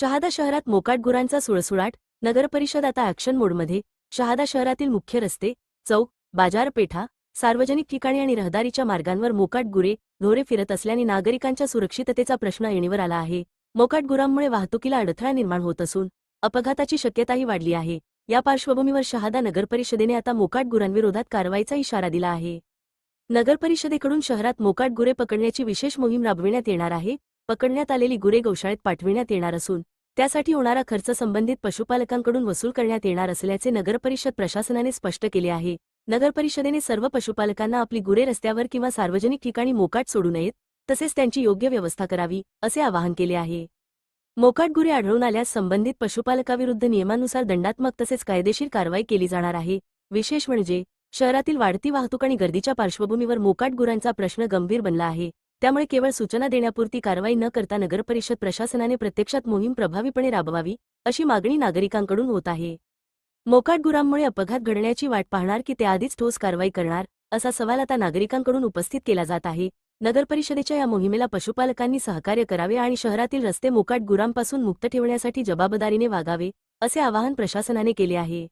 शहादा शहरात मोकाट गुरांचा सुळसुळाट. नगरपरिषद आता ॲक्शन मोडमध्ये. शहादा शहरातील मुख्य रस्ते, चौक, बाजारपेठा, सार्वजनिक ठिकाणी आणि रहदारीच्या मार्गांवर मोकाट गुरे, ढोरे फिरत असल्याने नागरिकांच्या सुरक्षिततेचा प्रश्न ऐणीवर आला आहे. मोकाट गुरांमुळे वाहतुकीला अडथळा निर्माण होत असून अपघाताची शक्यताही वाढली आहे. या पार्श्वभूमीवर शहादा नगरपरिषदेने आता मोकाट गुरांविरोधात कारवाईचा इशारा दिला आहे. नगरपरिषदेकडून शहरात मोकाट गुरे पकडण्याची विशेष मोहीम राबविण्यात येणार आहे. पकडण्यात आलेली गुरे गौशाळेत पाठविण्यात येणार असून त्यासाठी होणारा खर्च संबंधित पशुपालकांकडून वसूल करण्यात येणार असल्याचे नगरपरिषद प्रशासनाने स्पष्ट केले आहे. नगरपरिषदेने सर्व पशुपालकांना आपली गुरे रस्त्यावर किंवा सार्वजनिक ठिकाणी मोकाट सोडू नयेत, तसेच त्यांची योग्य व्यवस्था करावी, असे आवाहन केले आहे. मोकाट गुरे आढळून आल्यास संबंधित पशुपालकाविरुद्ध नियमानुसार दंडात्मक तसेच कायदेशीर कारवाई केली जाणार आहे. विशेष म्हणजे शहरातील वाढती वाहतूक आणि गर्दीच्या पार्श्वभूमीवर मोकाट गुरांचा प्रश्न गंभीर बनला आहे. त्यामुळे केवळ सूचना देण्यापुरती कारवाई न करता नगरपरिषद प्रशासनाने प्रत्यक्षात मोहीम प्रभावीपणे राबवावी, अशी मागणी नागरिकांकडून होत आहे. मोकाट गुरांमुळे अपघात घडण्याची वाट पाहणार की त्याआधीच ठोस कारवाई करणार, असा सवाल आता नागरिकांकडून उपस्थित केला जात आहे. नगरपरिषदेच्या या मोहिमेला पशुपालकांनी सहकार्य करावे आणि शहरातील रस्ते मोकाट गुरांपासून मुक्त ठेवण्यासाठी जबाबदारीने वागावे, असे आवाहन प्रशासनाने केले आहे.